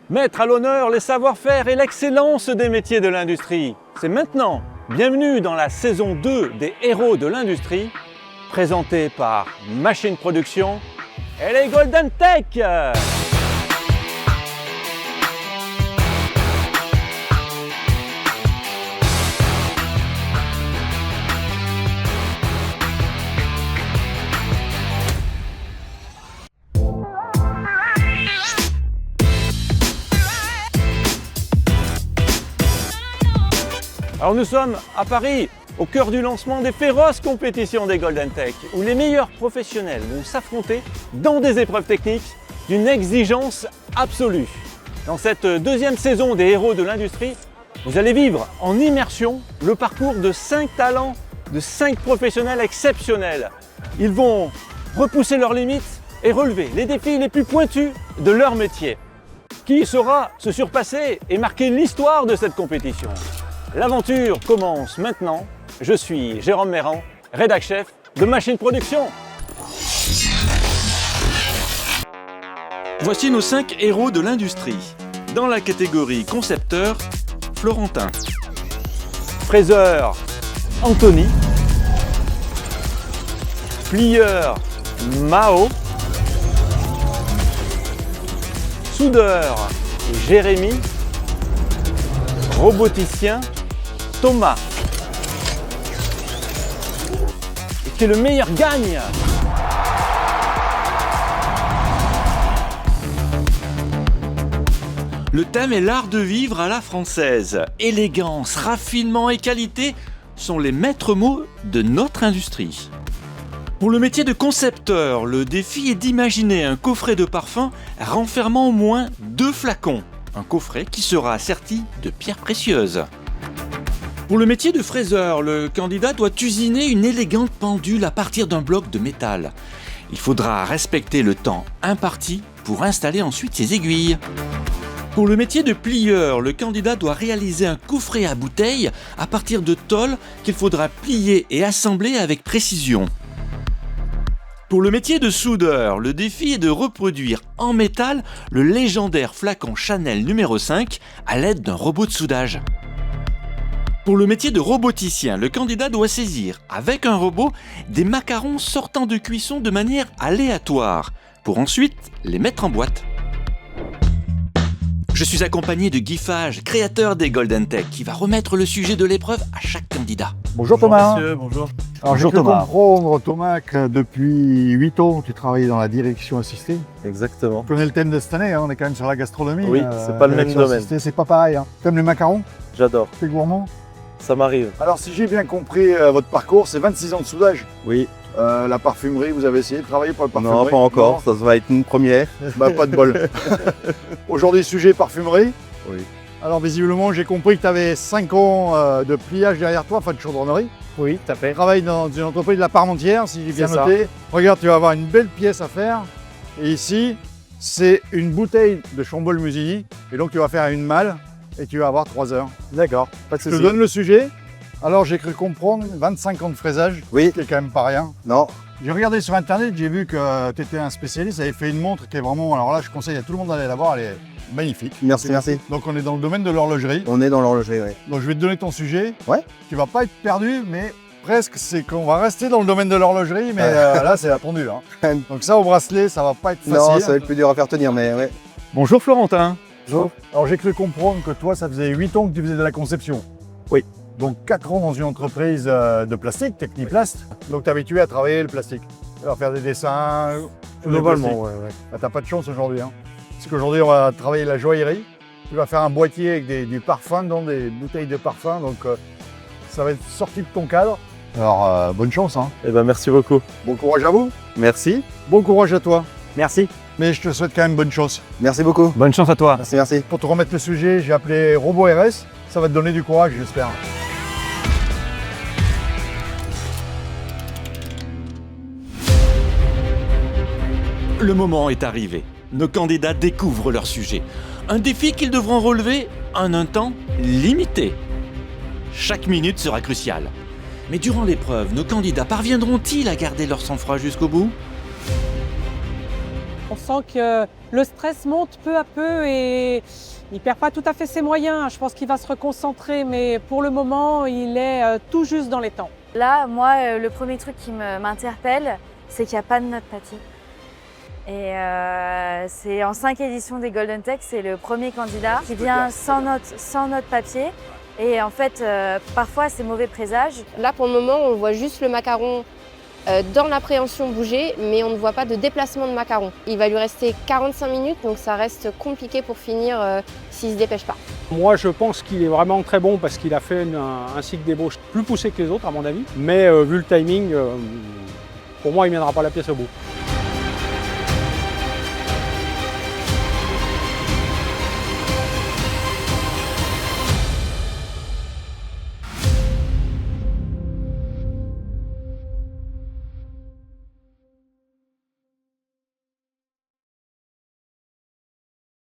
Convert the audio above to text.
Mettre à l'honneur les savoir-faire et l'excellence des métiers de l'industrie. C'est maintenant. Bienvenue dans la saison 2 des héros de l'industrie, présentée par Machine Production et les Golden Tech. Alors nous sommes à Paris, au cœur du lancement des féroces compétitions des Golden Tech, où les meilleurs professionnels vont s'affronter dans des épreuves techniques d'une exigence absolue. Dans cette deuxième saison des héros de l'industrie, vous allez vivre en immersion le parcours de 5 talents, de 5 professionnels exceptionnels. Ils vont repousser leurs limites et relever les défis les plus pointus de leur métier. Qui saura se surpasser et marquer l'histoire de cette compétition? L'aventure commence maintenant. Je suis Jérôme Mérand, rédac chef de Machine Production. Voici nos 5 héros de l'industrie. Dans la catégorie concepteur, Florentin. Fraiseur, Anthony. Plieur, Mao. Soudeur, Jérémy. Roboticien, Thomas. Et qui est le meilleur gagne. Le thème est l'art de vivre à la française. Élégance, raffinement et qualité sont les maîtres mots de notre industrie. Pour le métier de concepteur, le défi est d'imaginer un coffret de parfum renfermant au moins 2 flacons. Un coffret qui sera asserti de pierres précieuses. Pour le métier de fraiseur, le candidat doit usiner une élégante pendule à partir d'un bloc de métal. Il faudra respecter le temps imparti pour installer ensuite ses aiguilles. Pour le métier de plieur, le candidat doit réaliser un coffret à bouteilles à partir de tôles qu'il faudra plier et assembler avec précision. Pour le métier de soudeur, le défi est de reproduire en métal le légendaire flacon Chanel numéro 5 à l'aide d'un robot de soudage. Pour le métier de roboticien, le candidat doit saisir, avec un robot, des macarons sortant de cuisson de manière aléatoire, pour ensuite les mettre en boîte. Je suis accompagné de Guy Fage, créateur des Golden Tech, qui va remettre le sujet de l'épreuve à chaque candidat. Bonjour Thomas. Monsieur, bonjour. Alors Bonjour j'ai cru Thomas. comprendre Thomas que depuis 8 ans tu travailles dans la direction assistée. Exactement. Tu connais le thème de cette année, hein, on est quand même sur la gastronomie. Oui, c'est pas le même direction domaine. assistée, c'est pas pareil. Hein. T'aimes les macarons? J'adore. T'es gourmand? Ça m'arrive. Alors si j'ai bien compris votre parcours, c'est 26 ans de soudage. Oui. La parfumerie, vous avez essayé de travailler pour la parfumerie? Non, pas encore. Ça va être une première. Non. Bah pas de bol. Aujourd'hui sujet parfumerie. Oui. Alors visiblement j'ai compris que tu avais 5 ans de pliage derrière toi, enfin de chaudronnerie. Oui, tout à fait. Tu travailles dans une entreprise de la Parmentière, si j'ai bien C'est ça. noté. Regarde, tu vas avoir une belle pièce à faire. Et ici, c'est une bouteille de Chambol Musigny. Et donc, tu vas faire une malle et tu vas avoir 3 heures. D'accord. Pas de Je te souci. donne le sujet. Alors, j'ai cru comprendre 25 ans de fraisage, Oui. ce qui est quand même pas rien. Non. J'ai regardé sur Internet, j'ai vu que tu étais un spécialiste, tu avais fait une montre qui est vraiment... Alors là, je conseille à tout le monde d'aller la voir, elle est magnifique. Merci, merci. Donc, on est dans le domaine de l'horlogerie. On est dans l'horlogerie, oui. Donc, je vais te donner ton sujet. Ouais. Tu vas pas être perdu, mais presque, c'est qu'on va rester dans le domaine de l'horlogerie, mais là, c'est la pendule. Hein. Donc ça, au bracelet, ça va pas être facile. Non, ça va être plus dur à faire tenir, mais ouais. Bonjour Florentin. Bonjour. Alors, j'ai cru comprendre que toi, ça faisait 8 ans que tu faisais de la conception. Oui. Donc, 4 ans dans une entreprise de plastique, Techniplast. Donc, tu es habitué à travailler le plastique. À faire des dessins. sur des plastiques. ouais. Bah, t'as pas de chance aujourd'hui. Hein. Parce qu'aujourd'hui, on va travailler la joaillerie. Tu vas faire un boîtier avec du parfum, dans des bouteilles de parfum. Donc, ça va être sorti de ton cadre. Alors, bonne chance. Hein. Eh ben, merci beaucoup. Bon courage à vous. Merci. Bon courage à toi. Merci. Mais je te souhaite quand même bonne chance. Merci beaucoup. Bonne chance à toi. Merci, merci. Pour te remettre le sujet, j'ai appelé Robot RS. Ça va te donner du courage, j'espère. Le moment est arrivé. Nos candidats découvrent leur sujet. Un défi qu'ils devront relever en un temps limité. Chaque minute sera cruciale. Mais durant l'épreuve, nos candidats parviendront-ils à garder leur sang-froid jusqu'au bout ? On sent que le stress monte peu à peu et il ne perd pas tout à fait ses moyens. Je pense qu'il va se reconcentrer, mais pour le moment, il est tout juste dans les temps. Là, moi, le premier truc qui m'interpelle, c'est qu'il n'y a pas de note papier. Et c'est en 5 éditions des Golden Tech, c'est le premier candidat qui vient sans note papier. Et en fait, parfois, c'est mauvais présage. Là, pour le moment, on voit juste le macaron dans l'appréhension bouger, mais on ne voit pas de déplacement de macaron. Il va lui rester 45 minutes, donc ça reste compliqué pour finir s'il ne se dépêche pas. Moi, je pense qu'il est vraiment très bon parce qu'il a fait un cycle d'ébauche plus poussé que les autres, à mon avis. Mais vu le timing, pour moi, il ne mènera pas la pièce au bout.